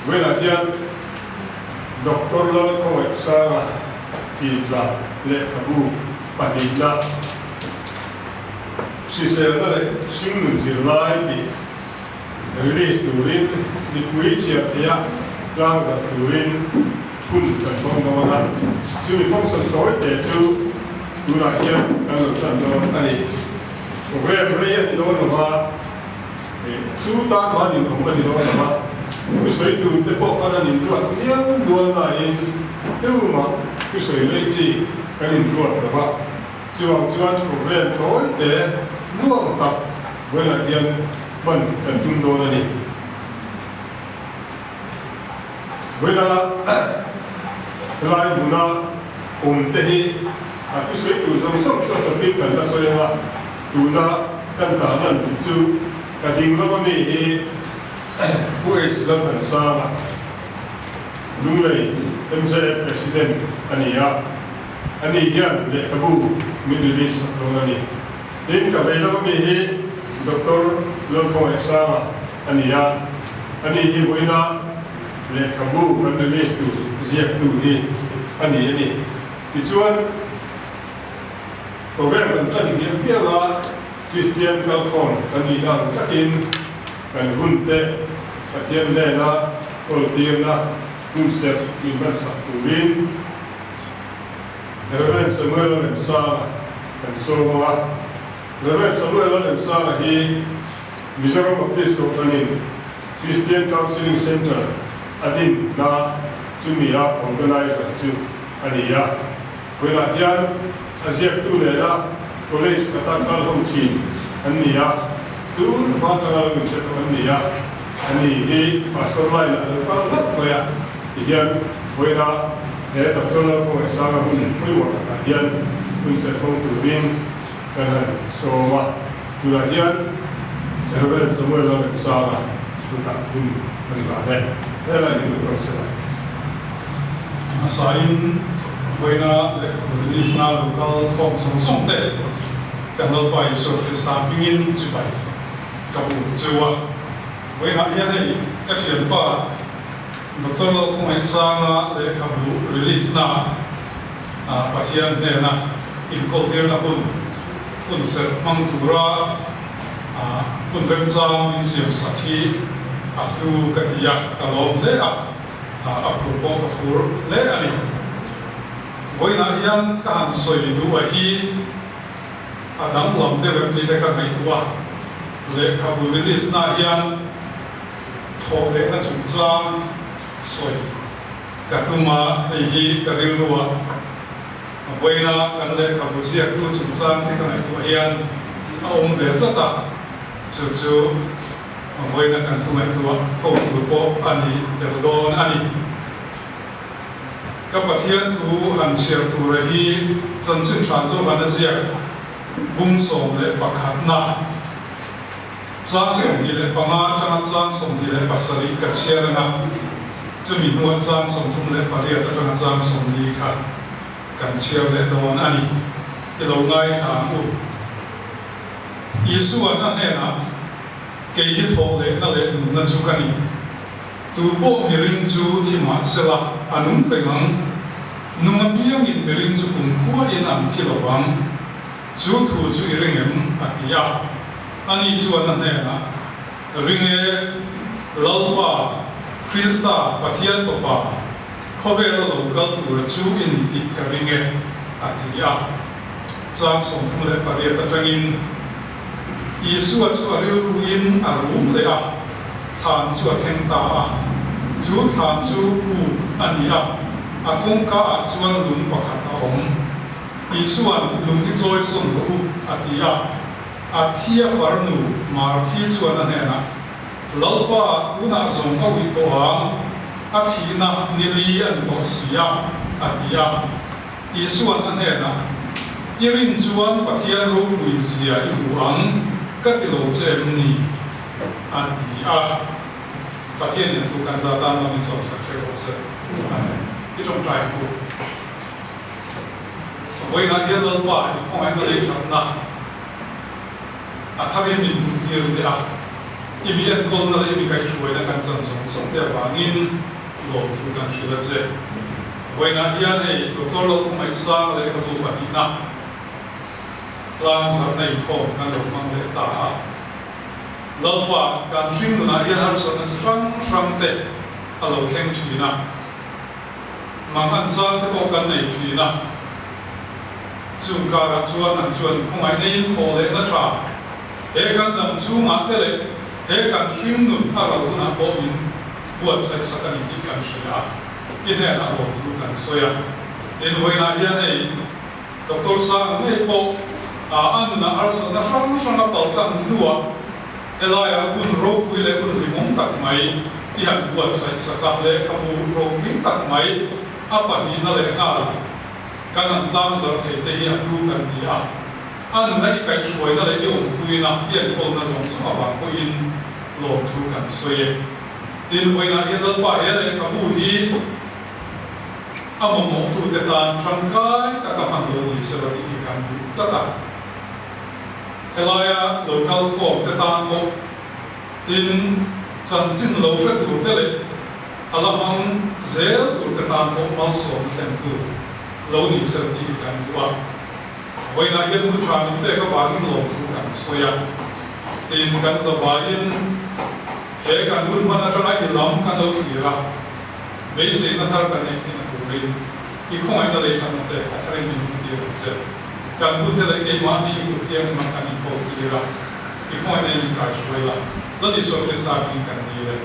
với là hiện doctor lo công nghệ sang chỉ ra lệ kabu bản định là si sẽ là lệ sinh nguồn gì lại thì release turin đi quý chia thì á trang ra turin kun cần phong đó là chú mình phong sân tối để chú tu là hiện đang ở trận đó này program này thì đó là tu ta mà nhìn không là gì đó là tu sấy tu tế bộ cái này nhìn ruột nhớ luôn là in tu mà tu sấy lấy chi cái nhìn ruột là vậy chú anh program tối để luôn tập với lại hiện mình cần tung đô này với là lại muốn là thế hi tu sấy tu giống giống cho chuẩn bị cần là sấy là tu là cần cả lần chú cái tiếng nó nàyผู้เอกสุดท้ายสาลุงเลย MJF President อันนี้ยันเลขาบูมิดลิสตรงนี้ดินกับเวลามีดร.โลกของเอกสารอันนี้ที่วันนั้นเลขาบูมิดลิสต์เจียบดูนี่อันนี้ที่ชวนโปรแกรมมันตั้งแต่เพียงว่าคริสเตียนกัลคอนอันนี้ดังจักินกันหุ่นเตะกระเทียมแน่นะโอเทียมนะหุ่นเสร็จมีบันสักตูรินเรเวนสมัยเราเล่นซากันโซมาเรเวนสมัยเราเล่นซาที่มิจฉาบัพติสต์ของนี่คริสเตียนคาวน์ซิลิ่งเซ็นเตอร์อันนี้นะจุมีอาออร์แกไนซ์กันจุอันนี้เวลาที่อาเซียนตัวเนี่ยนะคอลเลจกระตันการห้องชีนอันนี้tu bata la min che to ania ani hi pastor lai la ka lat ko ya hian voida he ta tola ko sa ga hun pui wa ta hian kun se ko tu bin kana so wa tu la hian Reverend Samuel la sa la tu ta hun kan ba ne la ni ko se la asain voida le release na local khom song song te kan lo pai so festa pingin chi paiกับจูว่าเวลาที่นี่ก็เขียนว่าดร.โลกไม่สร้างเลยครับรีลิสนะปัจจัยเนี่ยนะอินโคเทียนนะคุณเสร็จมังตุระคุณเริ่มจางมีเสียงสักทีดูกติยากตลอดเลยอัพรูปกับรูปเลยอันนี้เวลาที่นั่นการสวยดูว่าที่ดังลำเดียวกันที่ได้กันไม่ตัวเลขาบุริลิสนาเฮียนโทเลนะจุดจางสวยกัตุมาไอ้ฮีกริลลัวเวน่ากันเลขาบุเสียตุจุดจางที่กันไอ้ตัวเฮียนเอาองค์เดชตาจู่ๆเวน่ากันทุ่มไอ้ตัวโอ้ตัวโปอันนี้เดลโดนอันนี้กับเฮียนทูหันเชียร์ตัวเฮีจนจุดทรานส์วันนั้นเสียบุ้งส่งเลยปักขัดหน้าจ้างส่งที่เลยปังอาจ้างส่งที่เลยปัสสาวะกัดเชียร์นะจะมีหัวจ้างส่งทุ่มเลยปะเรียดจ้างส่งที่ค่ะกัดเชียร์เลยโดนอันนี้เราง่ายถามอุยิสุวรรณนั่นเองนะเกี่ยโทเลยนั่นเลยนั่นจุกันนี่ตัวพวกมิรินจูที่มาเสละอันนู้นเป็นงั้นนุ่งเบี้ยงินมิรินจูคุ้มขั้วอินอันที่ระวังจูถูจูอิริงเอ็มอัติยาอันนี้ชวนนั่นเองนะริงเอลลปาคริสตาปะเทียนปะปาเขาเวลาเราเกิดตัวจูอินติกริงเออัติยาจางส่งทั้งเลยปะเรียตะจังอินยิสุวจูอริลูอินอารุมเลยอ่ะทานจูเทงตาจูทานจูปูอันนี้อ่ะอากงกาจวนลุงปะขัดอาองยิสุวลุงที่จอยส่งรูอัติยาอาเทียฟาร์นูมาที่ชวนนั่นเองนะลลปะตุนาส่งเอาวิโตหังอาทีนักนิลีอันตัวเสียอาทิยาอีส่วนนั่นเองนะยิรินชวนปะเทียนรูปุยเสียอีหัวงก็ติโลเจมนีอาทิยาปะเทียนเนี่ยถูกการจัดการมามีสองสักแค่ว่าเสร็จที่ตรงใจกูวันนั้นที่ลลปะของไอ้ตัวเล็กชนะถ้าเป็นมีเยอะเลย มีอันคนอะไรมีใครช่วยในการจัดส่งเดียวว่างินหลบทุกการช่วยเหลือเวลาที่อันนี้ตัวก็เราไม่สร้างเลยก็ดูแบบนี้นะกลางสัปดาห์ของการหลบมันเลยตาเราว่าการชิงตัวนั้นยันหันสันจะฟังเตะเราแข่งทีนะมันอันซ้ำที่บอกกันในทีนะจุ่มการชวนนั่นชวนคงไม่ได้ยินโคเลยนะจ๊ะกันดำชูมาเตะกันชิงนุ่นเราตัวนั้นบอกมินบวชเสร็จสักการที่กันเสียอินเดียเราทุกกันสวยอินเวลาที่อันนี้ดร.สังเนี่ยบอกอันนั้นอาร์สันนะฟังเราเปิดกันดูว่าลายคุณโรควิเลคุณริมงตักไหมยังบวชใส่สกัดเลยขบูโรควิ่งตักไหมapa ni nale ngala kanan tam sar the te hi atu kan ti a an nai kai choi nale yong kuina yen ko na song sa ba ko in lo thu kan soye in wei na yen dal pa he le ka bu hi amo mo tu te tan tran kai ta ka man lo ni se ba ti kan bu ta ta elaya local ko te tan mo in chan chin lo fe tu te le alamang zel tur katan ko malsom ten tu lo ni ser ti kan tua wei na yen mu tran te ka ba ni lo tu kan soya in kan za ba in kan un mana tra ai lam kan lo ti ra be se na tar kan ni na tu rin I ko ai na le chan te ka tra ni ti ra se kan bu te le ke ma ni tu ti ma kan ni ko ti ra I ko ai ni ka shoi la lo ni so ke sa ni kan ni le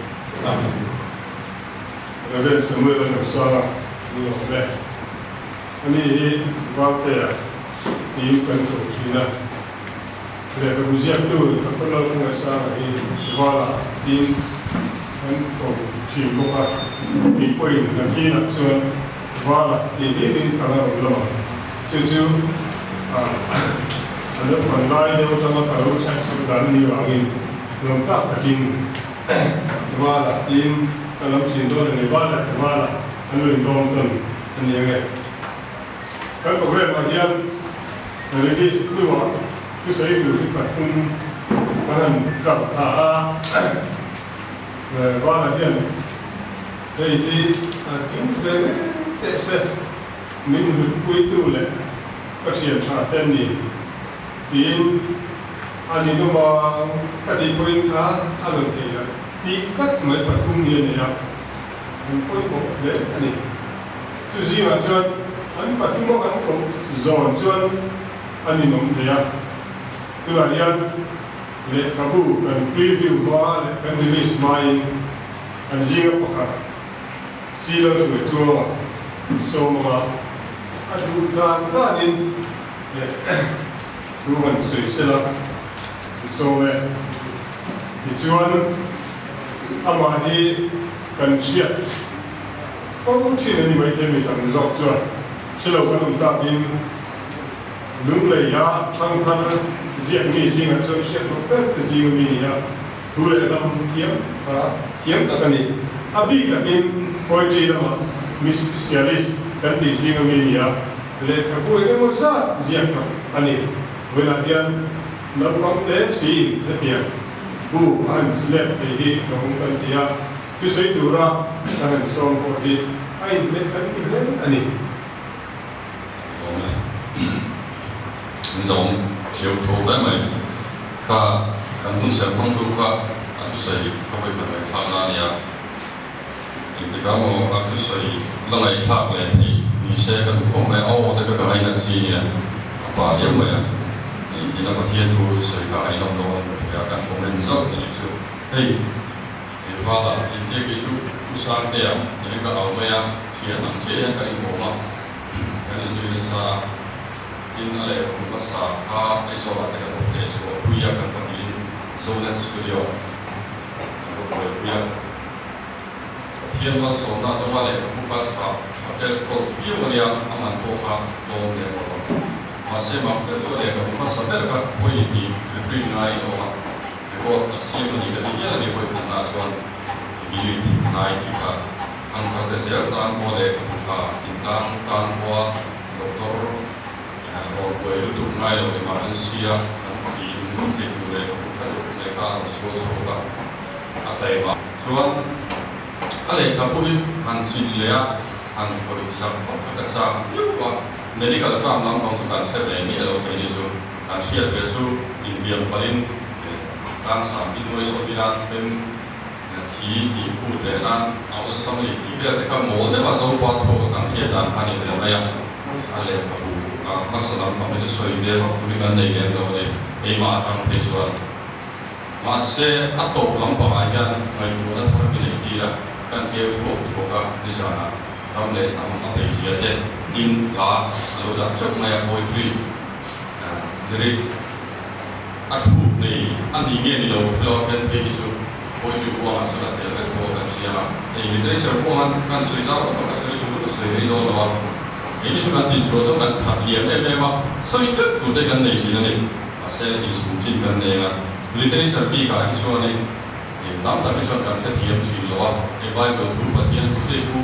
เราเป็นสมุนไพรหนุ่มสาวนี่หรอกแม่อันนี้ว่าแต่ที่เป็นตัวที่นะเรื่องผู้เชี่ยวชาญกับเราคงจะสร้างให้ว่าที่มันตัวที่พวกที่ป่วยนั่นที่นักส่วนว่าที่ที่ขนาดเราจู่ๆอันนั้นคนไล่เดี๋ยวจะมาการรู้ชักสังการนี่ว่ากินลงทับกินว่าที่kalau cinta dan ibadah kemana, anu indonton, anu yang ni. Kan program bagian dari di situ tu saya itu ikat pun kan jam sah, wala dia. Jadi asyik jadi terse min kuitu le, kasih cakap ni. Tin ani nama kadi poin kah anu tiada. Tikat mai patung dia ni ya, koi ko le ani. Susi macam ani patung mo kan ko zon zon ani nom dia. Tulayan le kabu kan preview ba le kan release main kan jinga pakat. Sila tu betul so ma adu dan in le tuan sila so Tujuan amadi kan siap. Kau cina ni macam ni tak muzak tuan. Selalu kan untuk in nunglai ya, tang siap ni singa tuan siap berapa singa ni ya. Tulen dalam tiang tak ni. Abi tak in poetry nama spesialis kan di singa ni ya. Lepas aku ini muzak siap tak ani. Belatihan nampak si latihan. Bu han selep di songkan dia kisah itu ra dengan song di ain lekan ini ani Nzong chiều chiều đấy mà kan mun se phong du ka atu sai ka bai ka mai phang ya in de ka mo atu sai la ngai thak le ni se kan ko mai au de ka ngai na chi ya pa yam ya ni na ba hian tu sai ka ai nom don ya kan ko men zo ni chu hey ni fa la ni te ki chu ku sang te ya ni ka au mai ya thian ang se ya ka i mo ma kan ni sa in ale ko ma sa kha ai so la te ka ko ke so ku ya kan pa ni Zolan Studio ko ko ya hian ma so na to ma le ku ka sa hotel ko yu ma ya aman ko kha do ne ko masih mampu tu dia kalau masa mereka boleh di beri naik orang, kalau asyik ni jadi dia ni boleh kena soal beli naik juga. Angkat kesehatan boleh bintang tanpa doktor, kalau boleh duduk naik oleh manusia di mungkin boleh kalau mereka soal tay mà chuan ale ka pui han chin lea han police sam ka cha wa medical tram lam kong sukan se le ni alo pe ni chu kan share pe chu indian palin kan sa bi noi so bi la tem thi di pu le na au sam li bi be ka mo de ba zo pa tho kan he dan kan ni le ya ale ka pu ka masalam pa me so ide ba pu ni kan nei le do de e ma tang pe chu mà sẽ áp dụng lắm vào ai gan ngày mùa đất thấp cái này đi là căn kêu của các đi sao nào trong này làm một cái gì đấy in là rồi đặt trước này bồi truy rồi áp dụng này anh đi nghe đi đâu lo trên cái gì chứ bồi truy của anh sẽ là để cái của cái gì mà thì người ta sẽ của anh căn suy giáo và cái suy dụng cái suy đi đâu là cái gì chúng ta tin chỗ trong cái tháp liệt em mà suy chất của cái này gì này sẽ đi xuống trên cái này là literature bi ka hi chuan in nam ta hi chuan kan se thiam thin lo a e bible thu pathian thu se thu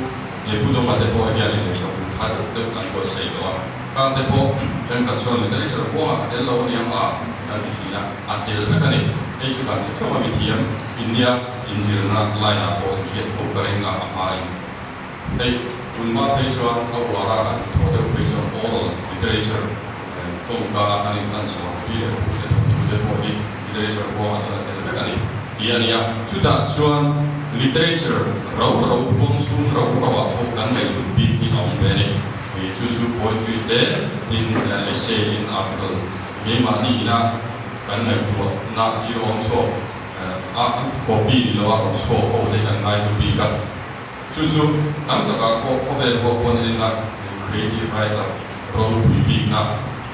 ne pu do ma te po hian in ka pu tha te an ko sei lo a kan te po chen ka chuan literature po a te lo ni ama kan ti na a te le ka ni e chu kan se choma mi thiam india injil na lai na po che ko ka ring a ma in ei un ma pe chuan ka wa ra an tho de pe chuan oral literature chom ka an in kan so bi le pu te po hi literature ko ang sa telepe kani iyan ya sudah chuan literature raw pung sun raw kawa ko kan mai bi ki ong bene we chu poetry de in essay in article me ma ni ina kan mai ko na i ong so a copy lo a so ko de kan mai bi ka chu nam ta ka ko be ko ni na creative writer raw bi na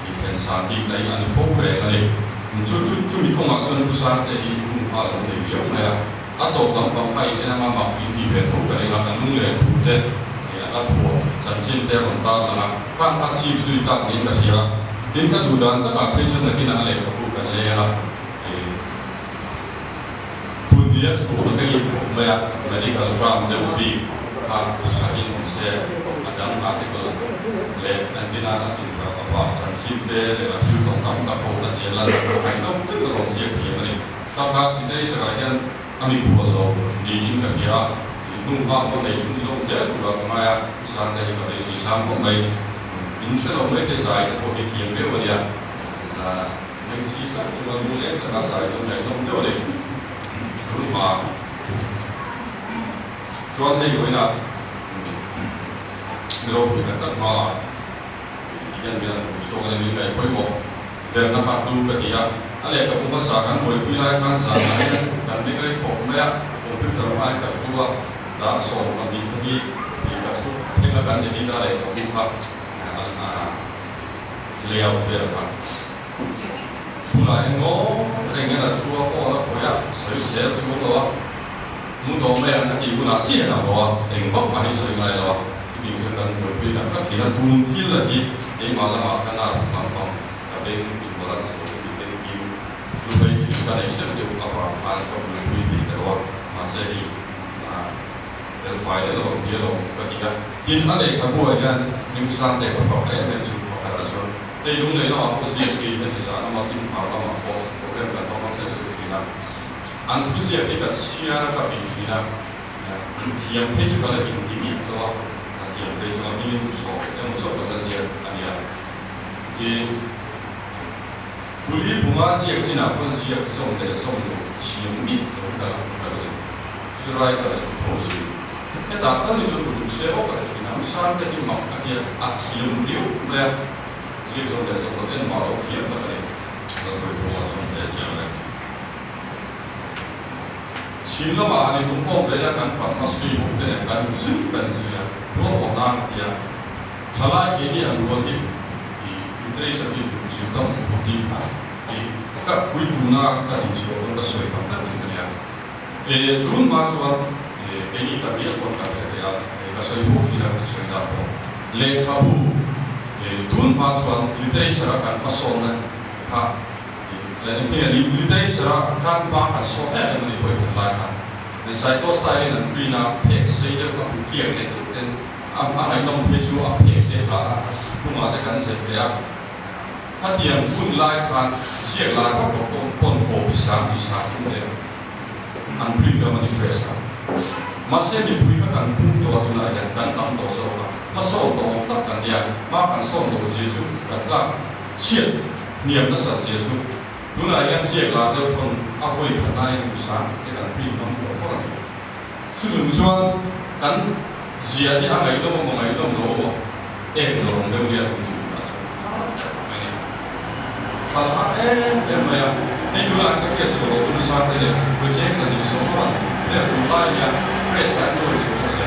i kan sa di dai an ko be kani chu mi thong a chuan pu sang te i hu pa lo ne yo na ya a to lam pa pai te na ma pi ti ve tho ka ringa kan nu le thu te ya a pho chan chin te ron ta na kan a chi sui ta ni ka sia din ka du dan ta ka pe chu na ki na le ka pu ka le ya pu dia so ka ki ma ya medical tram de bi ka in se adam article le antina asin ka pa chan chin te le a chu tong kam ka pho na sia la ai no te ko ron sia ki ma ni ka ka idai sa yan ami pu lo di in ka ya nu ba ko nei chung zo te ku ba ma ya san te ka de si sam ko mai in se lo mai te sai ko ki ki me wa ya na nei si sa chu ba mu le ka sai zo nei no de le ku ma chuan nei yo na lo ku ka ma yan bian so ga ni kai khoi mo der na ka tu ka dia ale ka pu sa kan moi pi lai kan sa na kan ni kai ko me ya computer mai ka chuwa da so ma di ki ka su ke ka kan ni da le ko pu ka le ya pe ka pula ngo re nge da chuwa ko na ko ya sai se chuwa lo mu do me na ki ku na chi na lo eng bok ma hi sai ngai lo ki chu kan moi pi na ka ki na tu ki la di e ma la ma ka na ma ma ka be ki ko la so ki be ki lu be chi ka ne cha chu ka pa pa ko lu pi ki de lo ma se hi del file lo dia lo ka ki ya in ale ka bu ya ni san te ko fa ka ne chu ko ka la so e yung ne lo ko si ki ne sa na ma si ma la ma ko ke ka to ma te su chi na an tu si ya ka chi ya ka bi chi na ki ya pe chu ka la ki ni mi lo yang dari soal ini musuh, yang musuh pada siapa ania. Jadi, buli bunga siap cina pun siap song dari song tu siap mi kita kalau serai kalau terus. Kita datang itu belum siap kalau cina misal kita mak dia siap dia, dia siap song dari song tu malu siap kalau kalau bunga song dari dia lah. Cina mah ni tunggu bela kan pasti bukan kan sih kan sih. Lo orang dia salah ini yang dua ni, itu seperti sudah bukti kan. Kat kui bunga kat insya Allah sesuai pada sebenarnya. Turun masuk ini tapi apa kata dia, sesuai bukti dan sesuai apa. Lekabu turun masuk literature akan masuknya kan. Dan ini literature akan bahkan soalnya yang boleh terlayan. Psychostyle dan bina pek saya tak bukti ni. Apa yang kita jual apa yang kita bunga dengan sekian, hati yang pun lai kan siap lai pun bisa pun dia. an prim ga manifest ma se mi pui ka kan pung to tu na ya kan tam to so ka ma so to tak kan ya ma kan so to jesu kan ka chiat niam na sa jesu tu na ya chiat la de kon a koi kan na ya sa ke kan prim kam to ko ni su lu chuan kan zia ni a ngai lo mo ngai lo lo e so rong de ya ku na so ha ma ya ni tu la ka ke so tu sa de ko je ka ni so ma le ku la ya presta to so se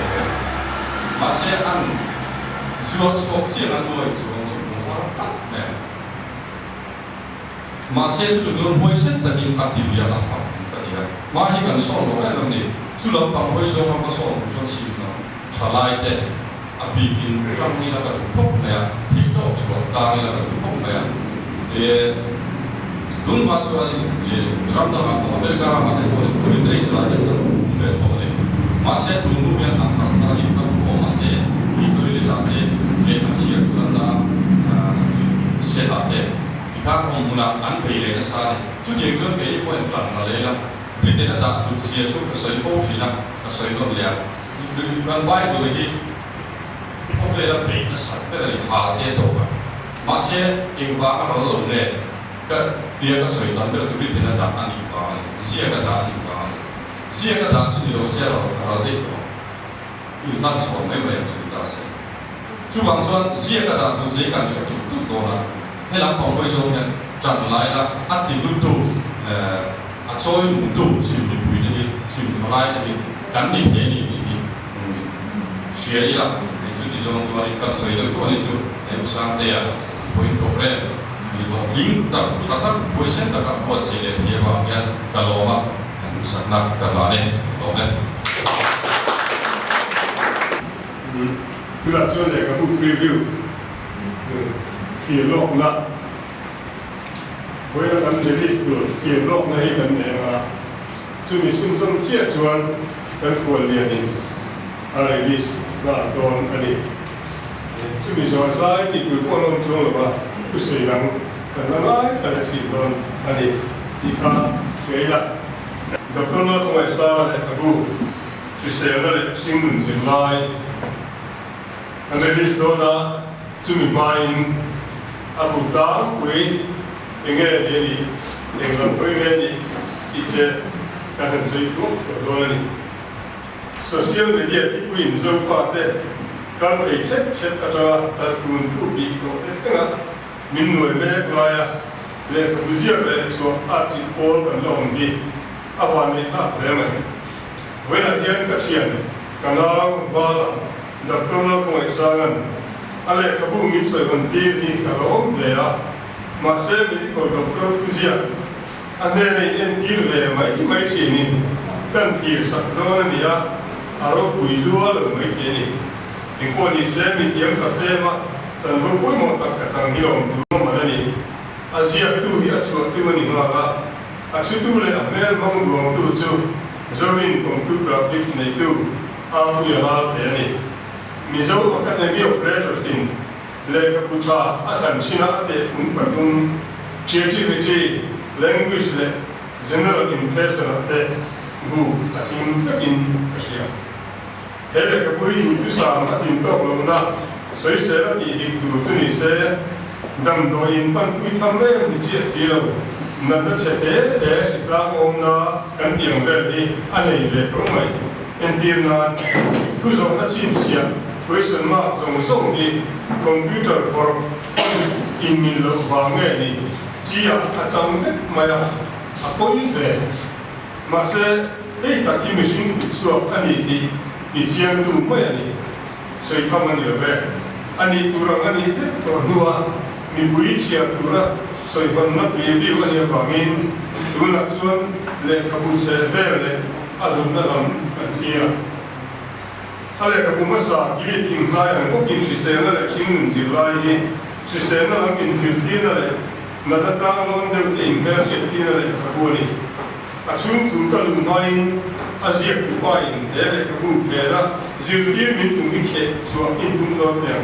ma se an so so si an lo so so ha ta ne ma se tu do mo se ta ni ka ti ya ka fa ta ni ma hi kan so lo ya ni su lo pa mo so ma so so si no cha lai de a bi kin trong ni la ka thok ne ya hi to so ka ni la ka thok ne ya e dun ma so ni ram da ma America ma ne ko ni dei so la de me ko ne ma se tu nu ya an ta ta ni ka ko ma de ni ko ni la de le ka si ya ku la se la de ka ko mu na an pe le na sa ni tu je zo pe ko en tan la le la ni de na da tu si ya so ka sai ko thi na ka sai lo le ya kan bai ko ni ko le la pe na sa pe la ha de do ba ma se in ba ka lo le ka dia ka sai tan pe la tu bi de na da an ni ba si ya ka da ni ba si ya ka da tu ni lo se lo ra de ko yu nan so me me tu da se chu bang chuan si ya ka da tu je kan so tu do na thế là phòng bây giờ nhận chọn lại là ăn thì luôn đủ trôi đủ chịu được bùi này chịu cho lại này cắn đi thế này xuyên đi là để chú đi trong cho đi cắt sợi được có đi chú em sang đây à với cột lên thì có lính tập sát tắc với sen tập các bộ sĩ để thế vào nhận cả lò mà em sẵn nạp trả lại đây đó đấyคือเราส่วนใหญ่ก็พูดรีวิวเขียนโลกละเวลาทำในลิสต์ตัวเขียนโลกในกันเนี่ยว่าซึ่งมีซุ่มเชี่ยชวนกันควรเรียนอะไรลิสต์ว่าตอนอดีตซึ่งมีสอนสายที่คือพวกเราชวนว่าผู้สื่อหลังกันละลายกันละสิตอนอดีตที่ข้าเกี่ยละดอกนั้นของไอ้สาวเนี่ยขบูที่เสียนั่นแหละสิ่งหนึ่งสิ่งไรอันในลิสต์ตัวนั้นซึ่งมีไม่abu tang kui enge ni englam kui ni ite kan sei tu do ni social media ti kui zo fa te kan thei chet ata ta kun tu bi to te nga min noi me klaya le ka buzia le so ati all kan long bi awan ni tha le mai wena hian ka thian kana wala daktorna ko examen ale kabu min sai ban ti ni ka lo le ya ma se mi ko doctor fuzia ande ne en ti le mai chi ni kan ti sa do ni ya aro pui lu lo mai ti ni in ko ni se mi ti am cafe ma san ro pui mo ta ka chang ni lo tu ma ni azia tu hi a chu tu ni ma la a chu tu le a mel mong do tu chu zoin computer graphics nei tu a tu ya la te ni mizo academy of letters in le kapucha athan china ate fun patum creativity language le general impression ate bu atin fakin asia hele kapui tu sam atin to lo na soi se la ti dik tu tu ni se dam do in pan pui tham le ni chi si lo na ta che te de la om na kan tiang ve ni anei le to mai en dir na tu zo na chin sia question ma song ni computer or in min lo wa nge ni chia a chang ve ma ya a koi le ma se ei ta ki machine so ani di chiang tu ma ya ni sei tham ani ve ani tu rang ani ve to nuwa mi bui chia tu ra soi ban na review ani wa ngin tu na chuan le kabu se ve le alum na lam an thia ale ka kuma sa gili ting lai an ko kin si se na le kin ji lai hi si se na la kin ji ti na le na ta ta non de in mer se ti na le ka bu ni a chung tu ka lu mai a ji ku pa in he le ka bu pe la ji ti min tu mi ke so in tu do te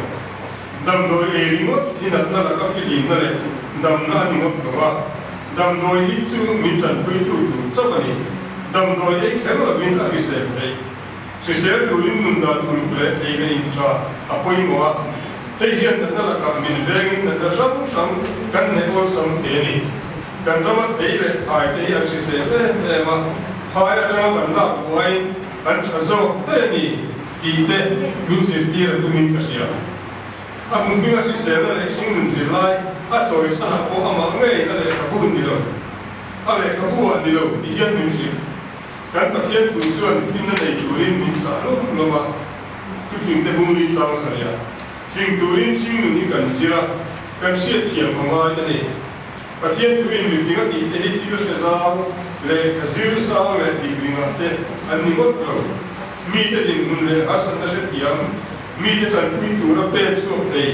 dam do e ri mo ti na na la ka fi li na le dam na ni mo ka wa dam do hi chu min tan ku tu tu sa ba ni đầm đồi ấy khéo là viên ở cái sẹp đấy sự sẹp đuôi mình đàn ul lệ ấy cái in cha à quay mua thế hiện đó là cả mình về in đó sống sống căn này có sống thế này căn đó mà thấy là phải thế anh sự sẹp đấy mà hai anh em bạn nào quay anh cho số thế này thì thế mình sẽ đi là tụi mình cái gì à mình biết là sự sẹp là khi mình sẽ lại à rồi sao là có mà ngay là cái buồn đi rồi à cái buồn đi rồi thì hiện mình sẽ kan pathian funsuan fin na nei turin min cha lo ma tu fin te bung li chang sa ya fin turin ching nu ni kan zira kan sia thiam hanga ta ni pathian turin mi finga ti te ti lo se za le ka zir sa le ti gringa te an ni mo lo mi te din mun le har san ta se thiam mi te tan pi tu ra pe so te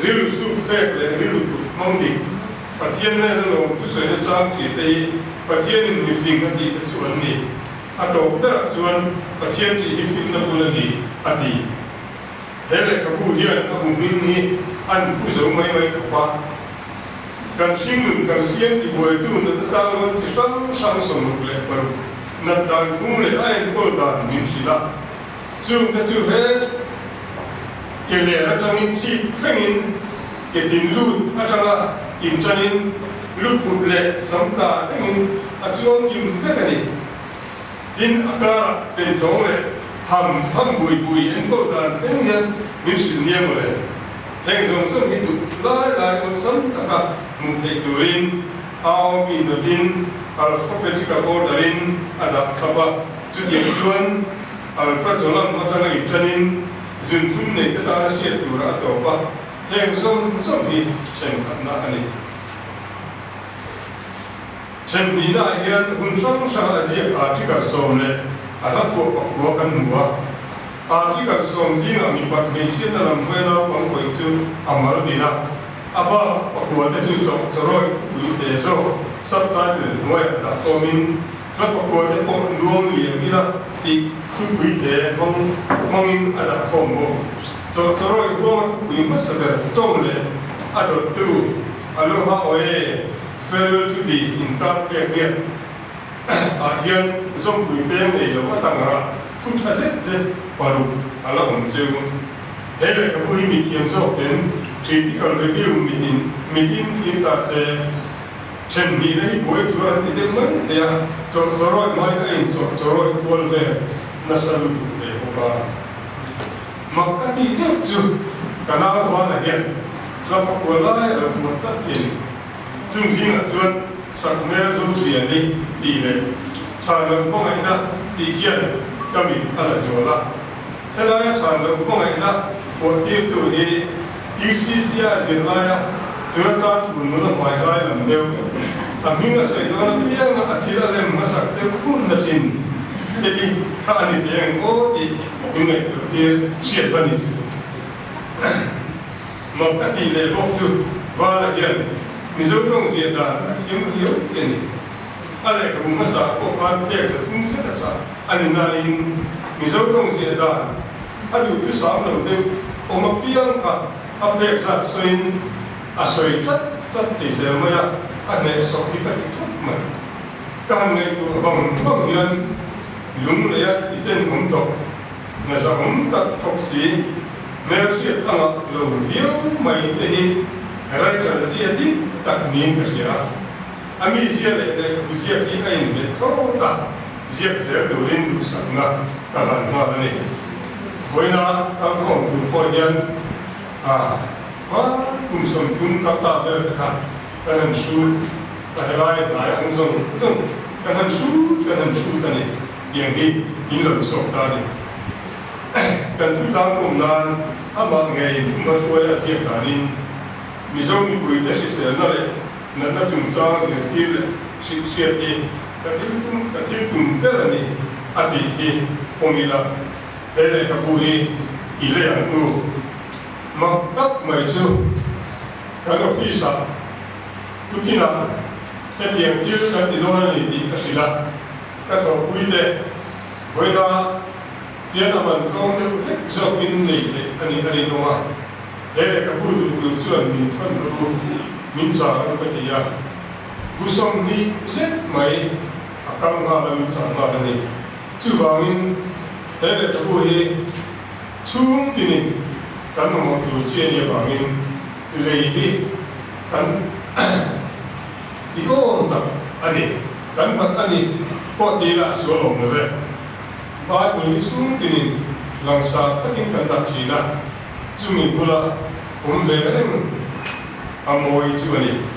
rilu su te le rilu tu mong di pathian na lo tu se na chang ti te pathian ni finga ti te chuan ni ato pera chuan pathian chi hi fin na bula ni ati hele ka bu hian ka bu min ni an pu zo mai mai ka pa kan sing nun kan sian ti boi tu na ta lo chi sang som le par na dan kum le ai ko dan min sila chu ta chu he ke le ra tang in chi khangin ke tin lu atala in chanin lu pu le sam ta khangin a chuan kim fe ka ni in akaraเป็นตรงเลยทำบุยเอ็นก็ตานเฮงมินสิเนียมเลยเฮงส่งส่งที่ตุลายคนสันตะกะมุเทตุรินเอามีนดินอัลฟาเบติกาออเดอรินอาดับขบะจุดเย็นชวนอัลพระโซลัมมาตั้งอินทนินจึงทุ่มในตาเชียตุระต่อปะเฮงส่งที่เช่นกันนะอันนี้เช่นนี้ได้เห็นคุณฟังชาอาเซียอาทิกัดส่งเลยอาลักวัวกันหัวอาทิกัดส่งที่มีปัจจัยเช่นนั้นเมื่อเราฟังคุยจู่อามาลดีนะอาบ่าวัวที่จู่จะรอยคุยเตะโซ่สัปดาห์หนึ่งวันแต่ตอนนี้แล้ววัวที่พงรวมเหลี่ยมนี่ละที่คุยเตะมองอินอาดับคอมโบจะรอยวัวคุยมาสักแบบจ้องเลยอาดับตู้อาโลฮาโอเอfarewell to the income period. Ahian zong bui beng ei lo ka tangara phut a zet paru ala cheu hele ka bui mi thiam zo pen critical review meeting in ta se chen mi nei boi chuan ti de man ya zo roi mai ka in zo roi bol ve na salu tu ve ba makati de chu kana wa na hian la pa ko la la mo ta ni chung jing a chuan sak mel zo sia ni ti le cha lo ko ngai na ti hian ka mi ala zo la hela ya cha lo ko ngai na ko ti tu ni UCC a zin la ya chura cha tu no na mai lai lam deu a mi nga sai do na pi na a thira le ma sak te kun na chin e di ka ni bien ko ti tu ngai ko ti sia ba ni si ma ka ti le lo chu va la hian mizo dong zia da thiam hiu ni ale ka bu masa ko ka pe sa thum se ta sa ani na in mizo dong zia da adu tu sa lo de o ma piang ka a pe sa soin a soi chat ti se ma ya ane so ki ka ti thuk ma ka ngai tu vong hian lung le ya ti chen hom to na sa hom ta thok si mer si anga lo viu mai te hi right to the city tak nin kerja ami dia le usia ki ai ne thota dia zer do rin du sanga kalan ma ne voina ka ko tu po yan wa kum som tun ka ta ber ka kan su ta helai na ya kum som kan su ta ne yang ni in lo so ta ne kan tu ta kum dan ama ngai ma so ya sia ka ni mizo mi pui te si se na le na chung cha si ti si ti ka tum per ni ati hi omila ele ka pui ile ya nu ma tak mai chu ka no fi sa tu kina ke tiang ti ka ti do ni ti ka sila ka to pui te voi da tian aman kong te hek zo pin nei te ani no ma hele ka bu du chuan min thon ru min cha ru ka ti ya bu song ni zet mai a akam nga la min sang nga ni chu wangin hele to hi chung tinin kan mo tu chen ye wangin lei hi kan ikon ta ani kan mat ani ko ti la so lom le ba bu ni chung tinin lang sa takin kan ta chi na chu mi bula ve reng amoi chu ani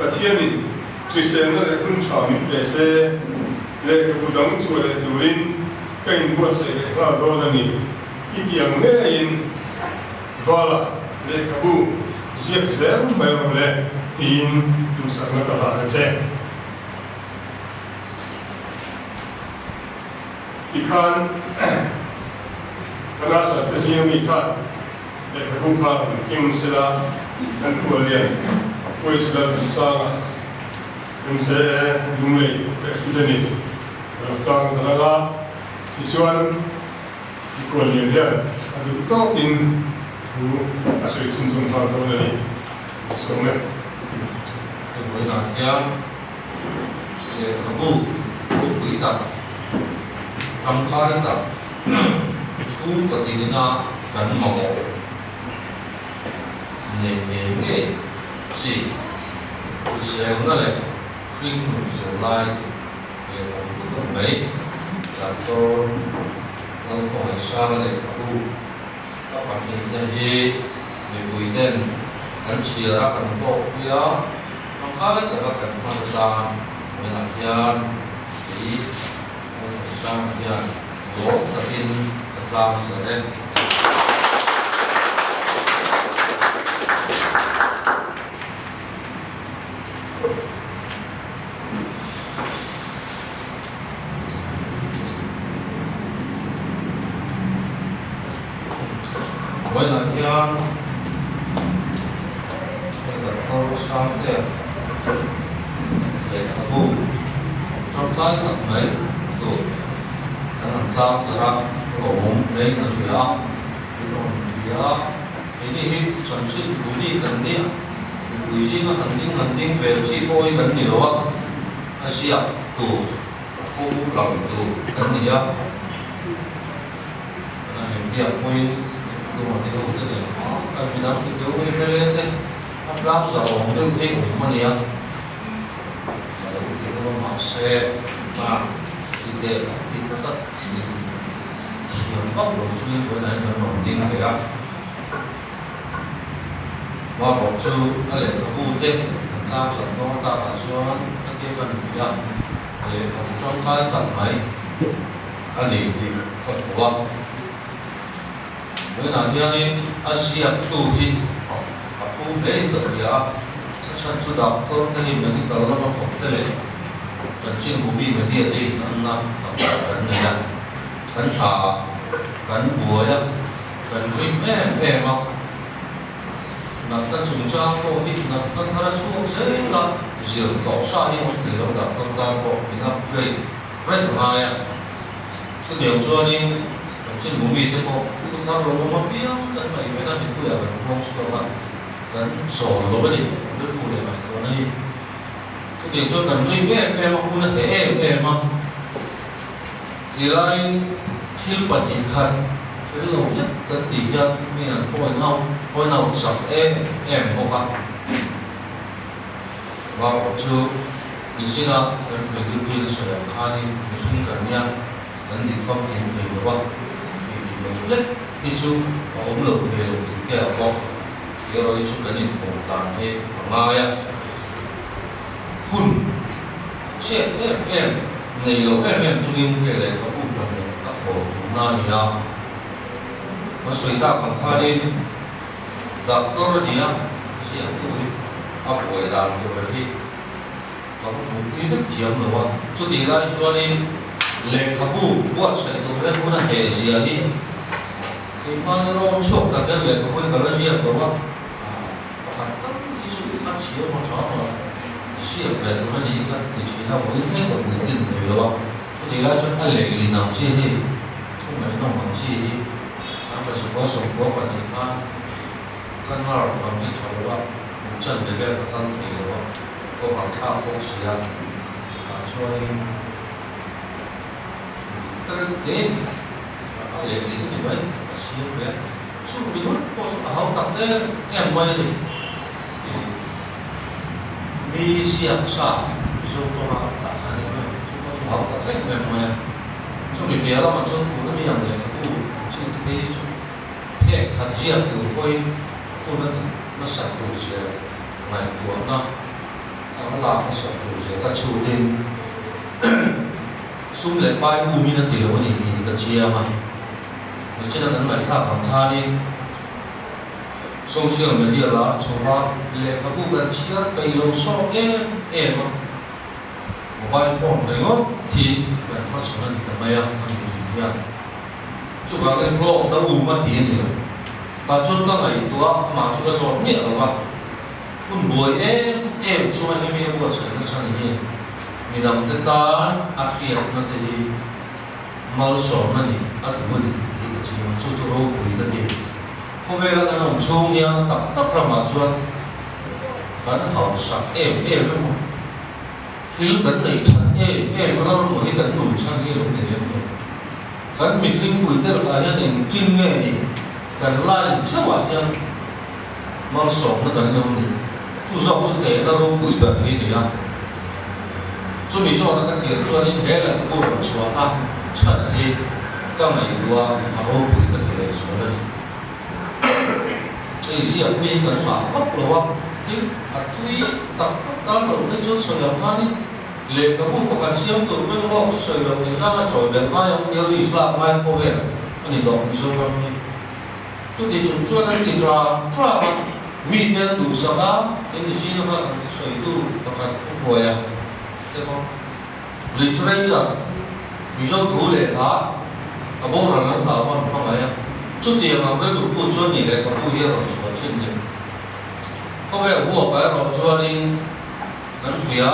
pathianin trisena le kun chami le se le budang chu le durin kain bo se le ga do na ni ikiang ne in vala le kabu siak sem bai le tin tu sang na kala che ikan kana sa tesiami kan le kabu ka king sila dan kualian Kuisla Sanga Kumse Dumlei President Rafang Sanaga Ichuan Kualian dia Adu kau in tu asal sunsun hal kau ni Somai Với là yang kabu quý tập tham khai tập chú cái gì na gắn màu nghề gì sẽ nó lại khuyên hưởng sự lai để làm được mấy là tôi nó còn sao lại kabu các bạn nhìn thấy gì về quý tên gắn chia ra cần bộ kia trong các cái cần tham gia với là gian thì sang gian có tập tin tập làm sẽ lên với là gian thâu sáng đẹp để kabu trong tay tập mấy rồi đã làm sao ra gồm lấy là bia ini sản xuất bùi đi cần đi bùi gì nó cần tiếng về chỉ bôi cần nhiều á Asia tù cô lòng tù cần đi á là những việc bôi đúng rồi thì không có thể các vị đang thực hiện cái lên đấy các giáo giàu đương thế của mình nhá là đầu tiên nó mặc xe mà thì để thì nó tất hiện góc độ chuyên với này nó nổi tiếng về á và bộ chú nó để nó vu tết ta sản nó ta là xuống các cái phần nhá để còn trong cái tập máy anh thì còn của với là như này Asia tu hi aku beli tu ya saya sudah kau dah ini kalau orang mau hotel kencing bumi berdia di anak kan ya kan kan buah ya kan rim mak nak kan sunjang kau ini nak kan harus susah lah siapa kau sah yang di dalam kau kau ingat beli beli tu ya tu yang soal ni kencing bumi tu kau kalau rumah biar kan mereka itu ya kan sekolah kan solo beli được mua để mà còn đây cái điều cho cần mấy em mua được cái em mà thì lại khi bật điện thoại cái lâu nhất cái tỷ nhất mình là coi nào sập em không ạ và chưa thì xin là mình cứ đi sửa khai đi mình không cần nha cần đi không tìm thấy được không thì mình lấy đi chú ông lực thì kéo con rồi chú cái này cũng làm như hàng ngày hun chết em này lâu em chú im cái này có bụng là các bộ na nhá mà suy ta bằng khai đi đặt tôi đi á chết tôi áp buổi làm rồi đi có một cái nước chiếm rồi mà chú thì ra cho nên lệ các bộ buat sẽ tôi biết muốn là hệ gì đi thì mà nó chụp cả cái việc của mình là gì đó chiếu nó chó mà siết về nó đi cái thì chỉ là một cái của người tin người đó thì là cho anh lệ thì nào chi đi không phải nó bằng chi đi anh phải có số có bản thân cái nào bằng cái chỗ đó chân về cái thân thì đó có bằng khá phong xia cho nên cái đến để đến như vậy xia vậy số bị mất có học tập đấy em mới đi đi xia sa dùng cho học tập này cho học tập đấy em mới cho bị bé lắm mà cho cũng nó bị làm đấy cũng chỉ cái hệ thật riêng từ quay cũng nó sạch đủ sẽ ngày của nó làm nó sạch đủ sẽ các chủ lên sum lệ bay u mi nó tiểu này thì cái chia mà cho nên nó lại thả bằng tha đi song siêu mình đi là số ba lệ các cụ gần chia bay lâu so em mà một bay bom này ngót thì bạn phát triển lên cái máy anh thì vậy chú bảo cái lỗ đã u mà tiền nhiều ta chốt các ngày tua mà chú đã rồi nhẹ rồi mà kun buổi em chú anh em vừa sẽ nó sang như mình làm cái ta áp dụng nó thì mal sổ nó thì áp dụng thì cái gì mà chú rô thì cái gì hôm nay là nó xong nha tập ra mà chú vẫn học sạch em đúng không khi lúc tận này chẳng em nó một cái tận đủ sang như lúc này em vẫn mình linh quỷ tức là gia đình chuyên nghề thì cần lại chắc là nhân mal sổ nó cần đâu thì chú dọc chú thể nó đâu quỷ bật gì thì cho mình cho nó cái tiền cho nên thế là cái bộ phận số ta chắc là đi các ngày qua học đâu quỷ cái tiền số đây thì chỉ là mình cần mà bắt đầu á nhưng tuy tập các đầu cái chỗ sợi dòng than đi lệ cái bộ phận cần siêu từ bên ngõ sợi dòng thì ra là rồi bên ai ông yêu đi là mai cô về anh đi đọc đi rồi con đi chút thì chúng cho nên thì cho mi tiền đủ sao đó nên thì chỉ là sợi đủ và cần không bồi à thế không lý cho nên là ví dụ thủ lệ đó à bố rồi nó là con ấy chút tiền mà cái đủ của cho nhỉ lại có bao nhiêu rồi số chuyện này có vẻ mua cái rồi cho nên cái bia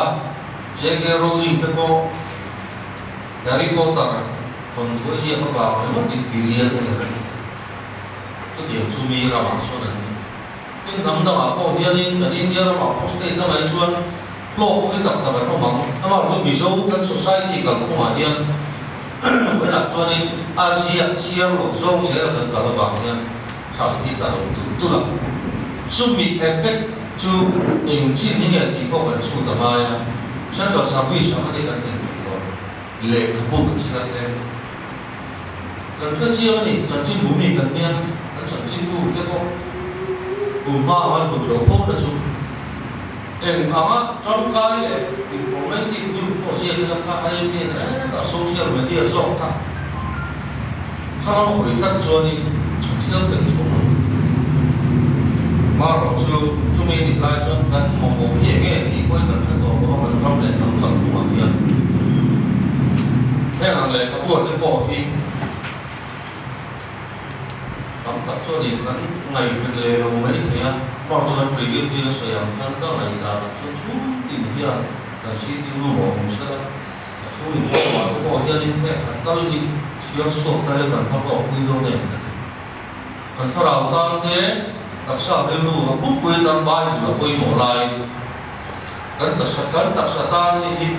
chế cái rolling thế cô Harry Potter còn có gì mà vào nó một cái bia này chút tiền chú mi ra bằng số này nhưng nắm đâu mà có bia nên cái đi nó bảo có cái nó mấy xuân lô cái tập tập là không bằng nó bảo cho bị dấu các society cần cũng mà yên với là cho nên Asia chia lộ dấu sẽ là cần cả là bằng nha khảo thì là tu là zoom in effect to in chi những cái thì có cần số tầm ai sáng giờ sao biết sao cái cần tiền đó lệ các bộ cần sẽ thêm cần cái chia này chẳng chỉ bố mình cần nha chẳng chỉ bố cái có cùng hoa hay cùng đầu phố là chung em ama trong cái informative new position là cái này là social media rộng khắp kalau hồi rất cho nên chỉ là cái chỗ mà rồi chú mình đi lại cho nên một cái gì thì coi cần phải tổ của mình trong để nắm thật của mình hiện thế là lại có buồn cái bộ thì nắm thật cho nên cái ngày mình lề rồi mấy thế mà cho nên review dia sayang kan kalau kita cuci dia kasih dia ngomong saya sulit kalau dia ni kalau di siang sok saya kan kalau video ni kan kalau tang dia tak sah dia lu pun boleh tambah juga boleh mulai kan tak sah ni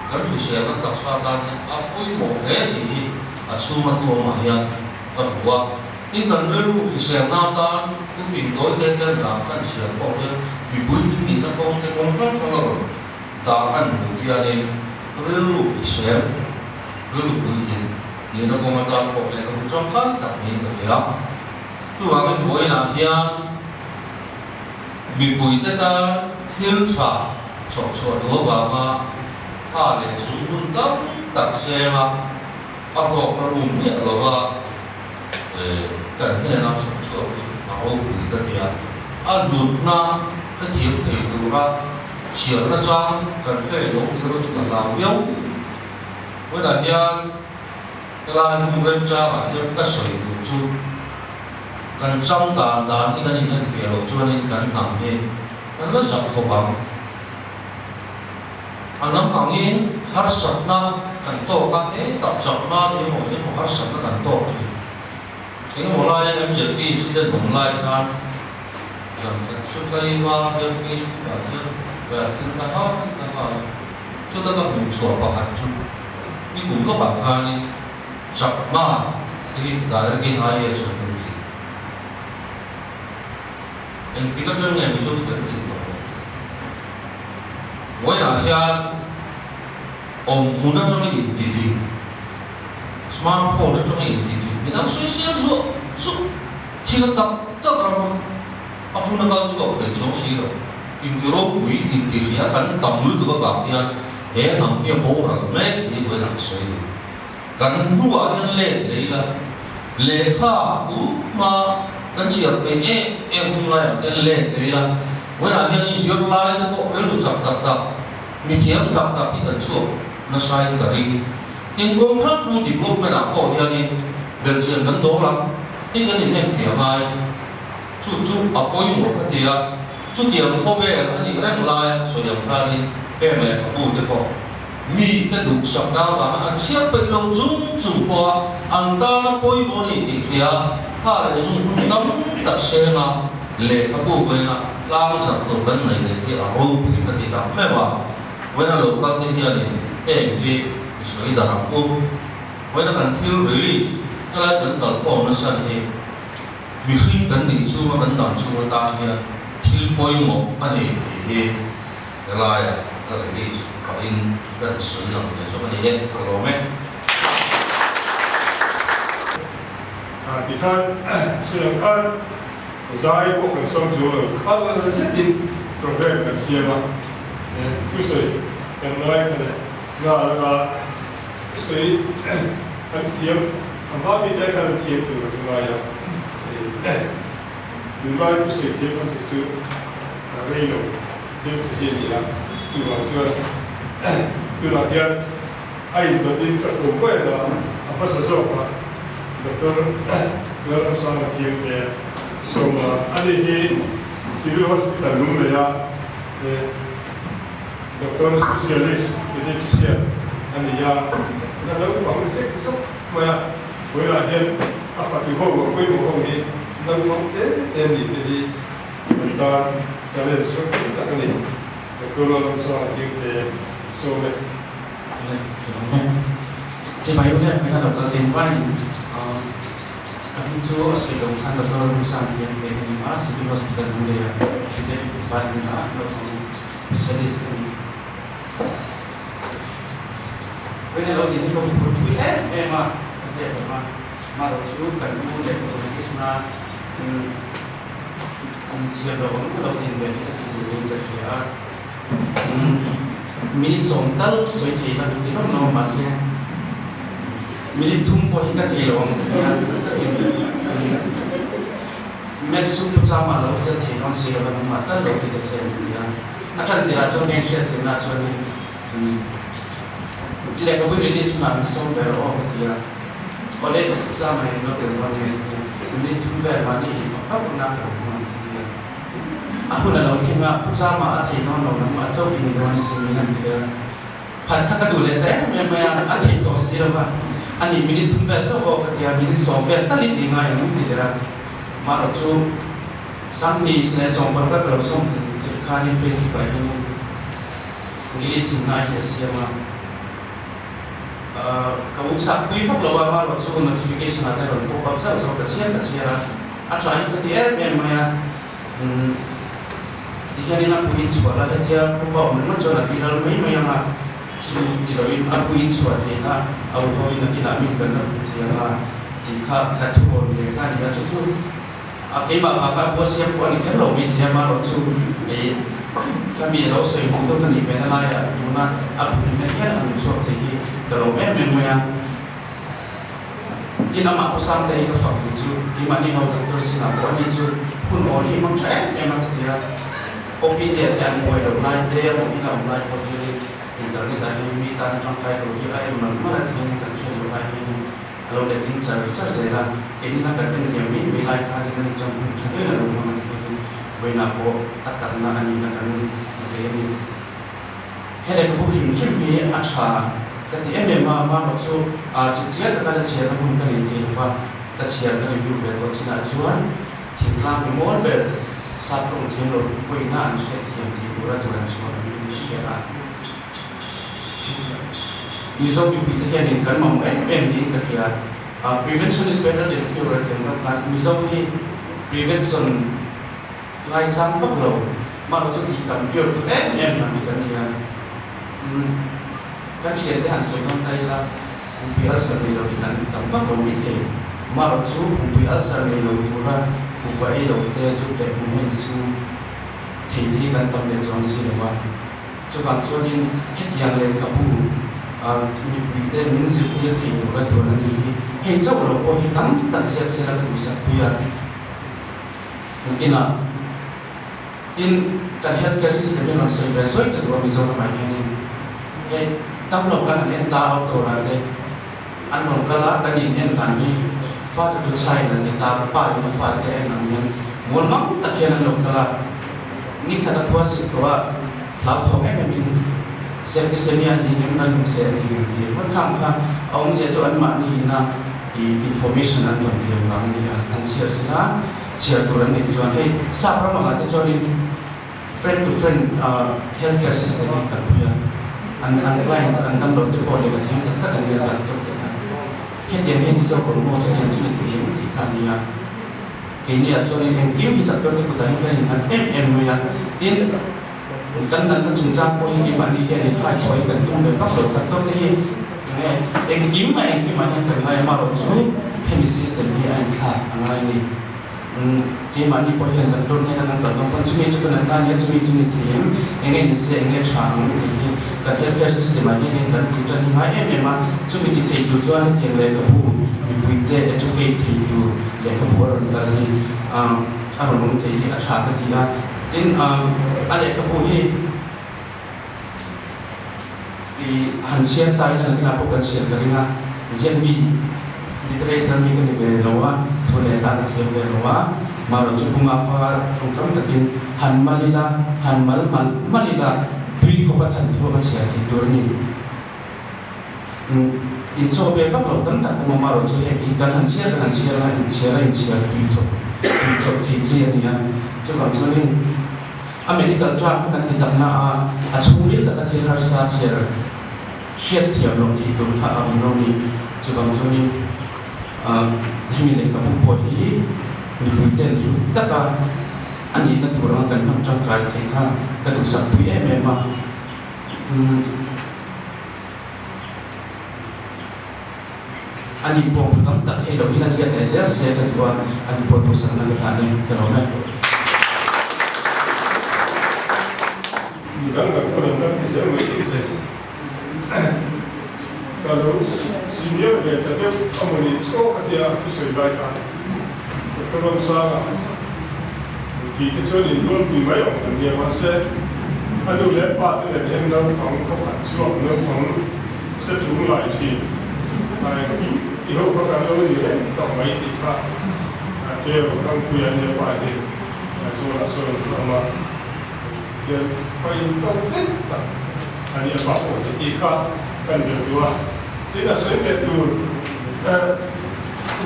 kan bisa kan tak sah ni apa yang boleh di asuma tu mahyan buatนี่กันเรื่องที่เสียงน้ำตาลผู้ปิ่นโดยเดินด่ากันเสียงบอกเลยมีบุญที่มีนักบอลในกองทัพของเราด่ากันหมู่ที่อะไรเรื่องที่เสียงเรื่องบุญที่มีนักบอลด่าบอกเลยเขาจ้องกันตัดมีกันแล้วตัวกันบ่อยนะเฮียมีบุญแต่ตาเฮียชาชอบชวนตัวบ้ามาถ้าเลยสูงบุญตั้งตัดเสียงอ่ะอักบอกกระรุ่มเนี่ยเราว่าcần thế nào sụp sụp mà ô bị cái gì à lụt na cái thiếu thì lụt ra chiều nó trang cần cái giống như nó chỉ là làm yếu với đại nhân cái là những cái cha mà những cái sợi của chú cần trong đàn những cái kiểu cho nên cần nằm đi cần rất rất khó bằng anh nắm bằng in har sat na cần to các cái tập chậm na như mọi những har sat na cần to cái một lai em chỉ biết xin được một lai kan rằng chút đây qua em biết là và khi ta hỏi chúng ta có một chùa bảo hạt chung nhưng cũng có bảo hạt đi chặt mà thì đã cái hai ấy sẽ không gì anh tí có chuyện này mình giúp được gì vậy là hiện ông muốn trong cái TV smartphone trong cái TV mình đang suy xét rồi chỉ là tập rồi mà ông muốn nói cho để chống xí rồi in Europe với in Italia kan tamul tu ba ya he nam ye bo ra me ye bo lang soi kan huwa yan le la le kha u ma kan chiar pe hum la ya le la wa na yan chiar la ya ko pe lu sak tak ni thiam tak ki kan chu na sai ka ri in gom ha tu di gom na ko ya ni ben chen kan do la in kan ni ne thiam mai chu apoi mo ka dia chút tiền không về anh đi đánh lại số tiền ra đi em này có bù được không mi cái đủ sập đau và anh xếp bên lòng chúng qua anh ta bôi bôi thì kia ha là dùng nắm đặt xe nào lệ có bù bên nào làm sập tổ cái này để kia là bù cái gì đó mấy mà với nó lục các cái kia này em thì sợi đào bù với nó cần thiếu rưỡi cái là cần đào bù nó sạch thì vì khi cần định chú mà cần đào chú ta kia thiếu bôi một cái này thì cái này cái đi có in gần sử dụng để cho cái này cái lỗ mét thìท่านเชื่อท่านใจพวกกันส่งจูเลยท่านเราจะดิ้นตรงเรื่องกันเสียมาทุกสิ่งกันน้อยกันเลยงานละสิ่งกันเทียมทำบ้านมีแต่กันเทียมตัวกันมาอย่างดูไว้ทุกสิ่งเทียมกันตัวเรื่องเทียมเทียมอย่างจุดว่าจุดดูหลักเดียร์ไอ้ตัวดิ้นกับตัวเวลาอันภาษาโซ่ค่ะDoktor dalam sana dia semua ada di civil hospital Lumia doktor spesialis pediatrician ada ya lalu panggilan so maya boleh dia apa tu ho ni lalu ni jadi tentang challenge so kita kali doktor dalam sana dia so Chị máy lúc này mới là doktor tiền vai Aku tu sebelum kan doktor Musa yang berima sebelum hospital Mulia kita bandingkan doktor spesialis ini. Ini lo ini kau perlu memang saya memang malu kan mulia doktor Kisna dia berapa kalau ini kita ini berdia minit sontal soal kita kita no masih minit tumpo hingga telong Meksuk bersama lo kita telong sih kalau mata lo kita ceritain akan diracun yang saya diracun ini bila kau rilis mana somber oh dia oleh bersama yang lo telong minit tumpo mana apa pun nak dia aku nak lo kena bersama telong lo nama jauh ini dengan sembilan dia pada kadang dulu teh memang ada itu sih loอันนี้มินิทุ่มแบบเจ้าบอกกันยามินิสองแบบตั้งลิติงายอย่างนี้เดี๋ยวมาเราจูสังดีในสองประเภทเราส่งถึงค่านี้เฟซไปนี่มินิถึงงายเสียมากับอุตสาหกรรมพวกเราว่าเราจู notification อะไรเราพบกับเจ้าเราเชียร์อาจารย์ก็ที่เป็นมาที่นี่นะผู้หญิงชัวร์แล้วที่พวกเรามันจะนั่งดีเราไม่ยังอ่ะDilawin aku ini suatu yang aku kau ini kita ambil benar dia dikah katuan dia kan dia cucu akibat apa bos yang buat ini kalau dia malu cucu kami lalu saya untuk tadi benar ya gimana aku ini kan aku suatu ini kalau memang yang kita mak pesan dari kita cucu gimana ni harus terus nak buat ini cucu pun orang memang saya memang dia opini dia yang boleh lain dia opini lain boleh internet ada minta tangkai roti ayam mana yang terkait dengan ini kalau dia bincang saya ini nak kerja yang ini wilayah kali ini jangan terkait dengan rumah itu wilayah ko atas nak ini nak ini ada kebutuhan ini ada ketika memang maksud jika kita cakap mungkin ini apa kita cakap review betul cina jual tinggal memor ber satu tinggal wilayah yang di luar tuan jual kira. Mizo bibit hian in kan mam din ka kira. Prevention is better than cure kan mizo hi prevention lai sang pak lo ma lo chu i kam cure to na mi kan ya kan chian de han soi kan tai la upi alsar ni lo dinan tam pak lo mi te ma lo chu upi alsar ni lo tu ra upai lo te su te mu su thei kan tam le chon si lo wa chu kan chu din het yang le ka pu mi pi te min si pu ye thei lo ka tu na ni hei chau lo ko hi tam tak siak sira ka usak pu ya ina in kan healthcare system ni soi ba soi ka do mi zo ma ni e tam lo kan en ta auto ra de an lo kala kan in en kan ni fa tu sai na ni ta pa ni fa de en nam yan mon mang ta kian lo kala ni ta ta si to wa lao thong em min se ki se ni an ni em na lu se ni ni mon kham kha ong se cho an ma ni na information an don ti lang ni an share sila share to ran ni chuan hei sa pra ma te chuan in friend to friend healthcare system ni kan puya an client an dam lo te ko le ka thang ta kan ni ta to ke na he de he ni so ko mo so ni chu ni ti kan ni ya ke ni a chuan in kim hi ta to te ko ta hin kan em ya tin kan nan ta chung cha ko hi ma ni he ni thai choi kan tu me pa so ta to te hi em kim ma han kan mai ma ro chu family system hi an kha angai ni ke ma ni po hian kan ton he kan kan kan chu ni chu kan kan ya chu ni thiam enge ni se enge chang ni ka healthcare system ma ni kan ki tan ma em ma chu mi ti thei du chuan tiang le ka bu mi pui te educate thei du le ka bu ron ka ni a ron mong thei a tha ka ti a tin a le ka bu hi han sian tai na ni po kan sian ka ringa zen mi literature mi kan be lawa thole ta ka thiam be lawa ma ro chu bunga fa thong kam takin han malila han malila tui ko pa than thu ka sia ti tur ni in cho be fa lo tam ta ko ma ro chu he in kan han sia tui tho in cho thi chi ni ya chu kan chu ni a medical truck kan ti tak na a churi ta ka thil har sa cher shiat thiam lo ti tur tha a no ni chu kan chu ni mi le ka po hi mi fu ten su ta ka ani na tur kan ham chang kai the kha ka du sak pui em ma ani po tam ta he lo ina sia te sia se ka tu ani po tu sang na ka ne ka ro na Bukan nggak pernah nanti saya mesti kalau senior dia tetap komunis kok dia tu sebaik kan terus salah kita cuma indul bimai orang dia masih ada lepas tu dia hendak orang kau kacau orang setung lagi sih ihò có cả lối gì đấy tổng mấy tỷ pha kêu không quyền như vậy thì là số mà kêu phải công tích anh em bảo ổn thì khác cần được đua thế là sẽ biết được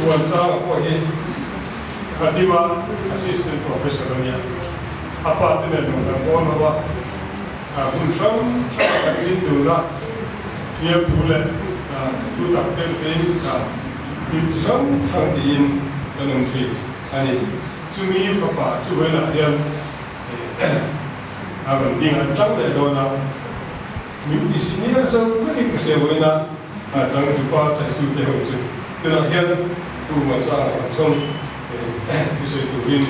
nguồn sao của hi thì mà assistant professor này apa thế này nó đang ổn không ạ cũng trong cái gì từ đó nhiều thứ lên tu tak terten ka tinson sang din kanong tri ani chumi fa pa chu wena hian aban ding an tang le do na mi ti senior so ko ti ke wena a chang tu pa cha tu te ho chu tu na hian tu ma sa a chom ti se tu win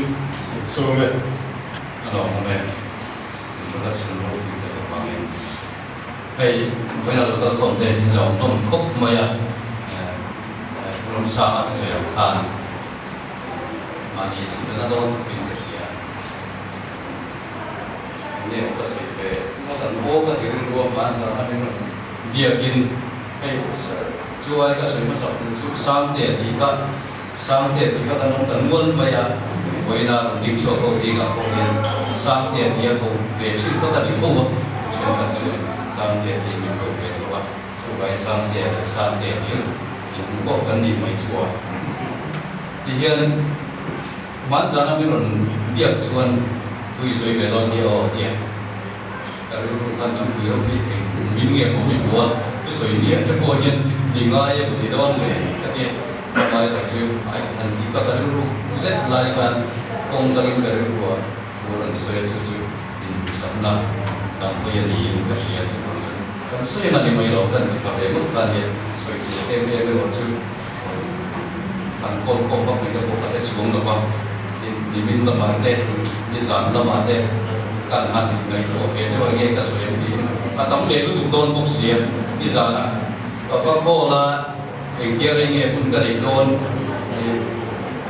so me Hello, me. Introduction of the Bangin. Hey, when I look at the content, it's on Tom Cook Maya from Samak Sayan. Money is another winter here. Yeah, because more than all the hidden go of lands are having be again. Hey, chú ai cái sự mất sọc chú sang tiền thì các anh ông tận muôn bây giờ với là điểm số câu gì cả câu tiền sang tiền thì cũng về chứ có thể bị thu không trên phần chuyện sang tiền thì mình cũng về đúng không số vậy sang tiền thì cũng có vấn đề mấy chùa thì hiện bán giá năm mươi lần việc chuan tùy suy về lo nhiều tiền cái lúc ta nắm cứ không biết cái nguyên nghiệp của mình luôn cái sợi nghĩa cho cô nhân thì ngay của thì đó này cái gì ngay là chịu anh đi các cái lúc rất lại bạn công cái lúc của lần sợi chịu thì sắm năm đang tôi đi cái gì chứ kan sợi này mấy lâu kan thì phải mất thời gian sợi thì em rồi chứ kan con bác mình cái bộ cái xuống được không thì mình làm ăn đấy thì giảm làm ăn đấy kan hạt ngày của cái đó nghe cái sợi thì à tấm lệ cũng tôn bốc xìa đi ra là và cô là cái kia đây nghe cũng cái tôn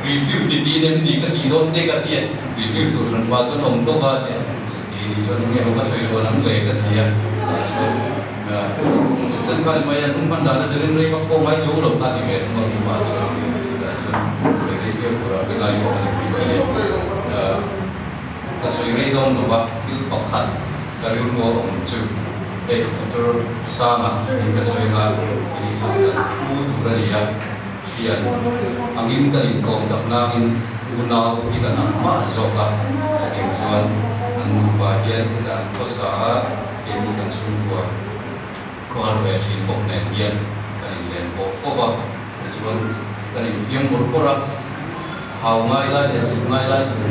review thì đi nên đi cái gì đó thế cái gì review từ phần qua cho ông đâu vào thì cho nên nghe nó sợi rồi nắm lệ cái gì à chân phải mấy anh cũng phân đàn là nên có mấy chỗ đầu ta thì về mà đi vào sợi dây kia của cái này của mình cái sợi dây đó nó vào cái bọc hạt cái lúc đó ông chịu để control sama hingga sehingga ini sangat mudah dia kian angin kali kong tak nangin guna kita nama zoka jadi tuan anu bagian kita kosa ini kan semua kalau berarti kok nantian kali lain kok foba tuan kali yang berkorak hau ngai lah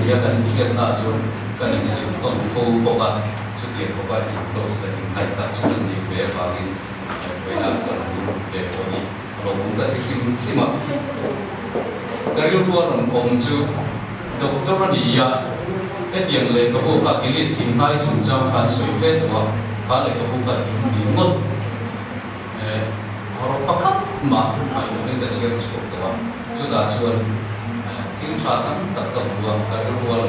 dia kan kian nak tuan kali disimpan foba tiền của các nhà đầu tư hay tập trung nhiều về vào cái là cần về ổn định rồi cũng đã khi mà cái lúc đó là ông chú doctor đi à cái tiền lệ có bộ các cái liệt thì hai chúng trong phản suy phết đó phá lại có bộ các chúng bị mất họ bắt cắp mà phải nên là xem số đó chúng ta chuan thiên tra tăng tập tập vào cái lúc đó là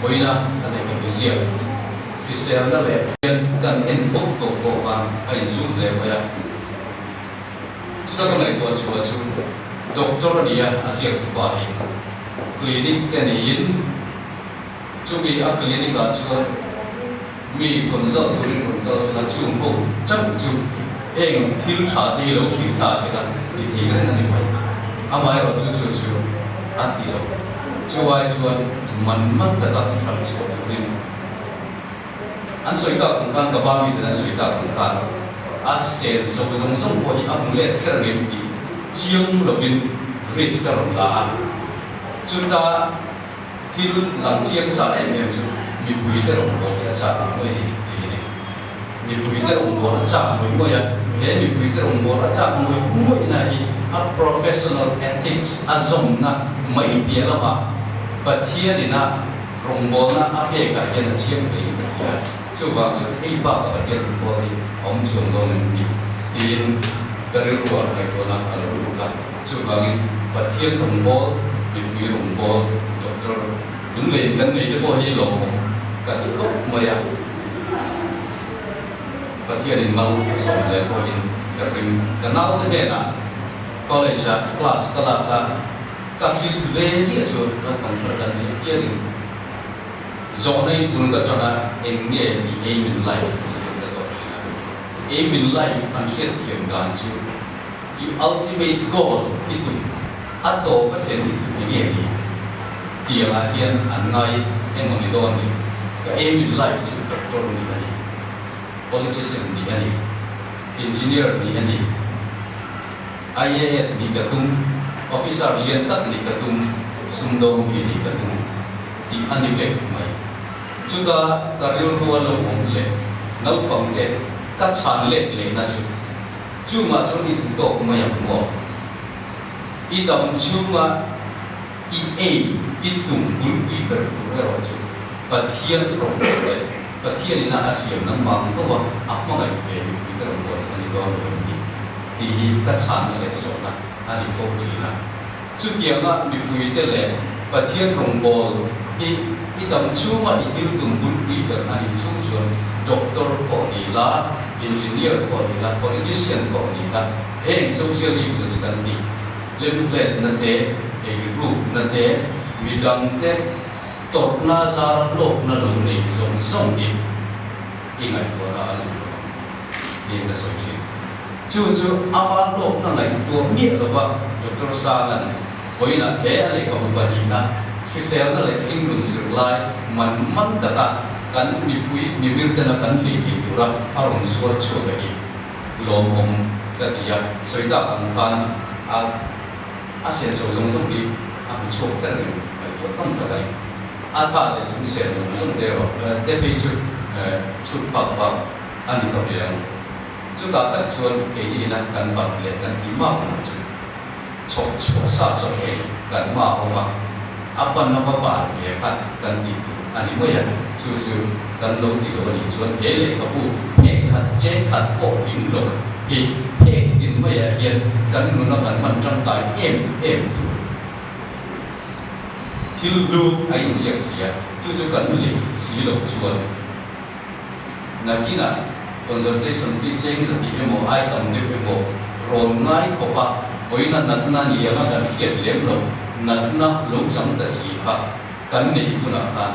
với là cái này phải gì thì xem nó là cần in phúc của bộ và ảnh xuống để vậy chúng ta có này của chúa chú doctor đi à asian của bạn clinic cái này in chúng bị áp clinic là chúa mi còn rất nhiều những con tơ sẽ là chung phúc chắc chú em thiếu trả đi lâu khi ta sẽ là thì cái này vậy à mai rồi chú ăn đi đâu chú ai chú mình mất tất cả các chuyện của mình anh suy ta cũng đang gặp bao nhiêu suy ta cũng đang anh xem sâu trong của những anh lệ cái là niềm tin chiêm là viên risk cái là chúng ta thì làm chiêm sao em chúng mình quý cái đồng bộ cái chạm với mình quý cái đồng bộ nó chạm với người à thế mình quý cái đồng bộ nó chạm với người này a professional ethics a zone na mấy tiếng là mà và thiên thì na đồng bộ na áp dụng cái hiện là chiêm với cái chú vợ chú hy vọng ở trên phố đi ông trường đó nên đi tin cái điều đó này của nó là đúng cả chú vợ và thiên đồng bộ bị quý đồng bộ doctor đứng lên gần đây cái bộ gì lộ cả thứ gốc mày à và thiên đến mau sống dễ của in cái nào thế này nè college class cái là các khi về gì chứ nó còn phải là những cái do này cũng được cho là em nghe bị aim in life aim in life anh sẽ thiền gan chứ the ultimate goal itu atau cái hiện thực như vậy thì là hiện anh ngay em muốn đi đâu anh cái aim in life chứ doctor đi anh politician đi anh engineer đi anh IAS đi cả tung officer liên tắc đi cả tung sundong đi cả tung thì anh đi về mày chúng ta career ruộng lâu phong lệ nấu bằng cái cắt sản lệ na chú mà cho đi tụng tổ mà nhập ngõ ít đồng chú mà ít tụng bún ít bờ cái rồi chú và thiên rộng đấy và thiên là Asia nằm bằng đâu mà áp mà ngày về những cái rộng rồi anh đó rồi thì cắt sản lệ số na anh đi phong chỉ là chú tiếng là bị bùi cái lệ và thiên rộng bò ít đồng chú mà ít tụng bún ít bờ anh chú chuẩn doctor có đi là engineer có đi là politician có đi là hiện social evils kan đi lên lên nè thế cái group nè thế vì đằng thế tốt na ra lộc na luôn này giống đi in ngày của nó là đi cái sự chuyện chú apa lộc na lại tua nghĩa là vậy doctor sa là với là bé lại có một bài na khi xem nó lại kinh nghiệm sự lại mình mất tất cả kan mi fui mi mir kana kan li ki tura arong suat chu ga i lom om ka dia soida ang kan a sen so jong jong bi a mi chu ka ni ai ko kam ka dai a tha le su sen jong de ro de pe chu chu pa pa ani ko yang chu ta ta chuan ke ni na kan pa le kan i ma ma chu chok chok sa chok ke kan ma o ma apan na pa pa le pa kan di ani mo ya chu chu kan lo di lo ni chuan e le ka bu e khat che khat ko tin lo hi e tin mo ya hian kan nu na kan man trong tai em thil lu ai siak sia chu chu kan le si lo chuan na kina concentration fee change the emo ai kam de emo ron ngai ko pa oina natna ni ya ga ki lem lo natna lo sam ta si pa kan ne ikuna kan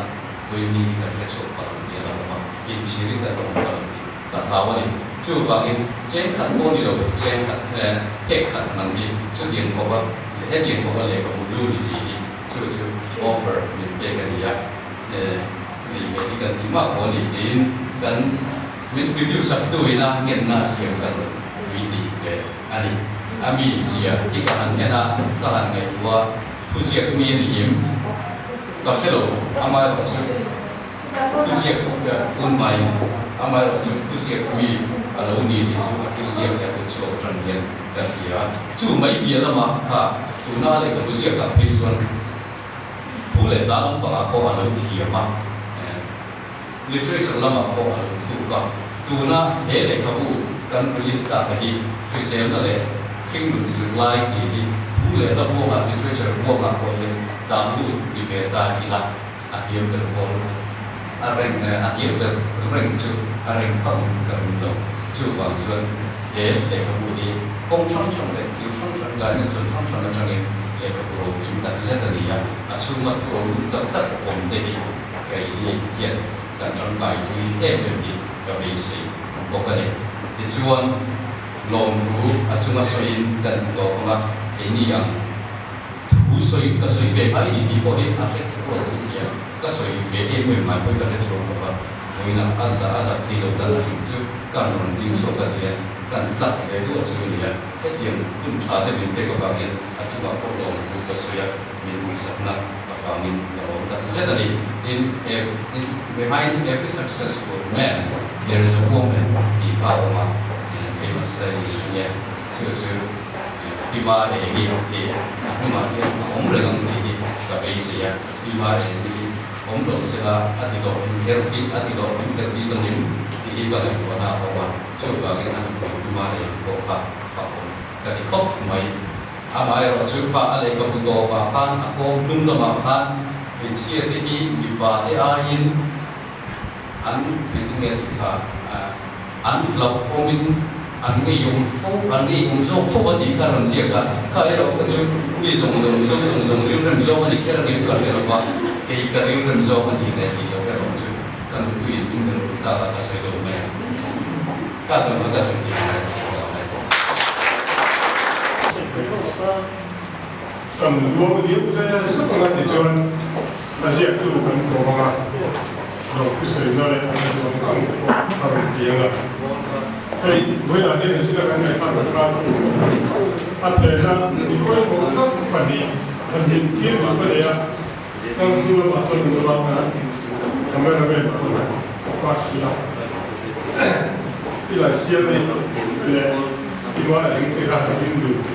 koi ni ka ke so pa ni la ma in chiri ka ron pa ta lawa ni chu ba in chen khat ko ni lo chen khat ke khat nang ni chu dien ko ba he dien ko ba le ko lu ni si ni chu offer ni pe ka ni ya ni me ni kan ti ma ko ni in kan min review sabtu ina ngin na siya kan witi ke ani ami siya ikahan na kahan ngai tua tu siya mi ni yem ka hello amai ro chu tu siya ka un mai amai ro chu tu siya mi alo ni ni chu ka tu siya ka chu tran yen ka siya chu mai bia la ma ha tu na le ka tu siya ka pe chuan tu le da long pa ko alo thi ma literature lama ko alo tu ka tuna ele kabu kan release ta hi kisem na le king lu su lai ni pu le na bo ga literature bo ga ko le da bu di be ta ki la a yem ber ko a ren a yem ber ren chu a ren kham kan lo chu wang sun ele kabu ni kong chong chong le yu chong chong la ni sun chong chong na chang le ka pro yu ta se ta ni ya a chu ma pro lu ta ta ko de ni kai ni yen kan trong tai ni em ni ka be si ko ka ni ti chuan lom ru a chunga soin kan to ma e ni yang thu soi ka soi be ai ni ko ni a ke ko ni ya ka soi be e me mai ko ka ne chu ko ba moina azza ti lo dan hi chu kan ron ding so ka ni kan tlak le du chu ni ya ke yang kun tha de bin te ko ba ni a chunga ko lom ru ka soi ya min mu sa na ka min ya o ta zedali in behind every successful man there is a woman di bawah famous saying tu di bawah ini cuma dia om rengang ini tapi saya di bawah ini om dong sila atiko interview tengin di bawah wana bawah coba kita di bawah ini kok dari kok mai amai ro coba ale kok go bahan aku nung nama bahan chia thì đi vào để ai anh nghe thì cả anh lộc của mình anh nghe dùng phô anh nghe dùng số phô vấn đề cả làm gì cả cái đó cái chuyện bị dùng liu rem dùng anh kia là liu cả cái đó cái liu rem dùng anh cái gì đó cái đó chứ kan bị những cái ta ta sẽ đâu mà cái gì mà cái gì cầm đua cái điếu cái sức của nó thì chọn là gì tu cần có mà rồi cái sự nó lại thành một công học tiếng là cái với là cái sự cái này phát triển ra phát triển ra thì có một các vấn đề thành hiện thiên mà cái này trong tu là phát sinh được bao nhiêu làm cái này qua sự đó cái là siêu này làที่ว่าเองที่เรากินดูที่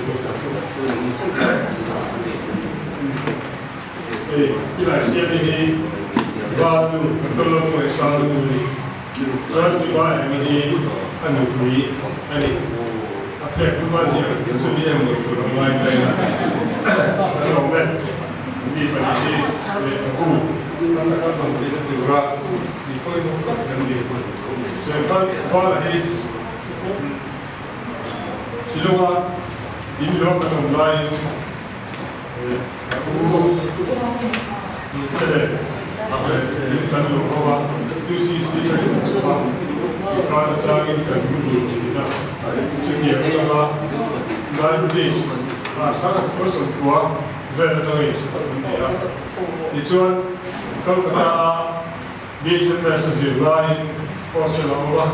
เราเสียไปนี่ว่าดูตัวเราไม่สามารถดูส่วนที่ว่าเองนี่อันนี้คุยอันนี้อาเพียงว่าเสียส่วนนี้เองมันตัวเราไม่ได้นะเราแบบที่ปัญหาที่คู่ตั้งแต่การสังเกตดูว่าที่คนมันก็กันดีส่วนว่าอะไรsiloga inlo katonglai aku tele kan lo bawa tu si kan coba kita cari kan dulu kita jadi apa dan this sangat person tua very very ya itu kalau kata mission message lai ko se la wa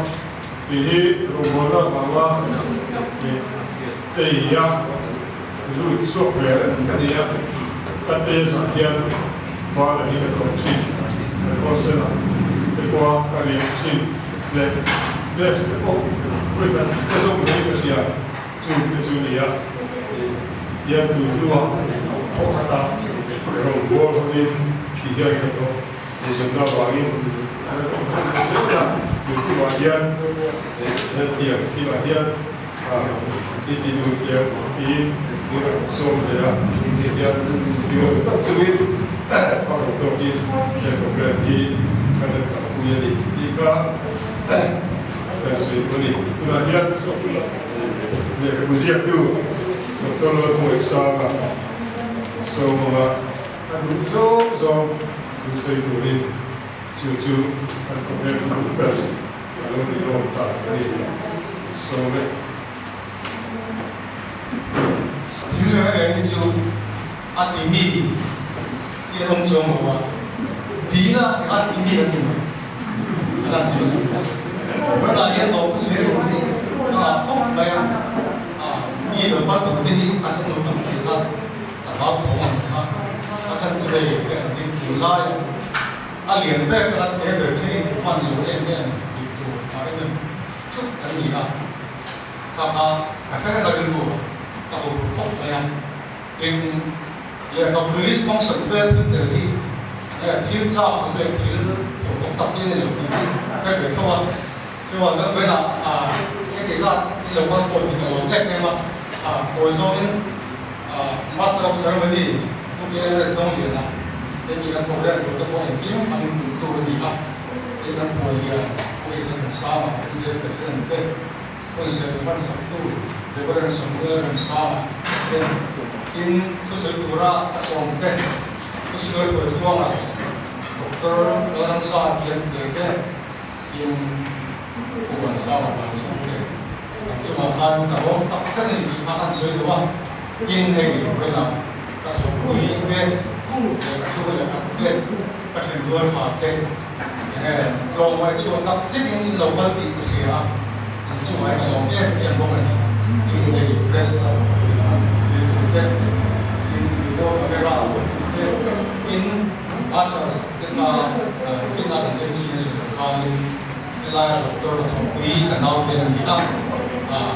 hi robona mama te ya lu software kan ya kate sa hian va la hi ka chi ko se la te ko ka ri chin le best ko we kan te so me ka ya chu ya ya tu luwa ko hata ro bo ni ki ya ka to de janga wa ni ya tu ti wa ya ya ti wa ya ti du ya ti ni so de ya ya yo ta tu ni pa ro to ki ya ko ba ti ka ka ku ya ni ti ka ka se ko ni tu na ya le ku ya tu Dr. Lo Exaga, so anu zo saya turin cucu dan kemudian bukan kalau di dalam tadi so Jadi ini tu at ini dia orang cuma apa? Dia at ini yang tu, ada sih. Berapa dia tahu sesuatu ni? Apa bayar? Ini lepas tu ini ada orang kita apa orang macam tu dia ni mulai alien back ada berarti macam ni itu ada ni tu kan ni kakak lagi dulu kalau top yang ya kalau polis mengsen berarti ya tim cah boleh tim untuk tapi ni lebih baik betul sebab tu bila cái sao cái lồng bao cột thì lồng thép em ạ rồi do đến master of ceremony cũng cái là đông điện ạ cái gì là program của các bạn kiếm bằng tụ đi ạ cái là của gì cái là sao mà cái gì cái là cái con sẽ được phân sản tu để có thể sống được làm sao cái in cái sự của ra sống cái sự của tuông là doctor làm sao tiền cái in của sao mà làm sống cái cuma kan kalau tak kan ini makan sesuai doang ini benar kalau kui kan sesuai dengan kan pasien dua pakai kalau macam tak jadi ini lokal di Asia cuma kalau yang bukan ini press kan ini dua kamera in asal kita dengan jenis kali nilai doktor kui kenal dengan kita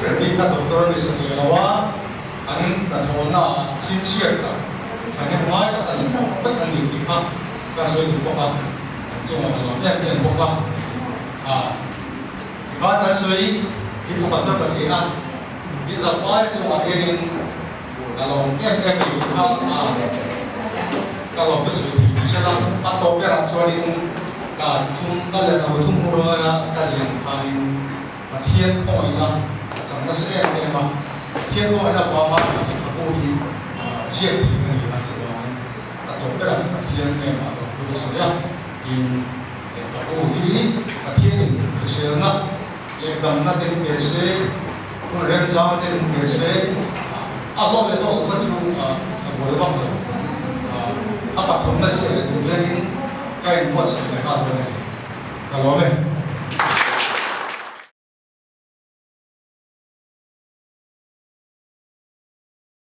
Kita doktor di sini lawa, an datona sincere ka, an mai ka an bet an di ka, ka so di ka, cuma yang ka, ka na so itu macam berkaitan, di sampai cuma ini kalau yang di ka, kalau betul di sana atau biar so ini ka tung kalau kalau tung murah kajian kali, thiên hội là chẳng nó sẽ em mà thiên hội là qua bao nhiêu cô thì chiết thì cái gì là chỉ là tổ cái là thiên này mà cô sẽ là in cô thì thiên thì sẽ là cái đầm nó đến cái sẽ cô lên ra đến cái sẽ lo về lo có chịu bồi bắp rồi bắt thống nó sẽ là tụi lên cái mua sẽ là cái đó rồi là lo về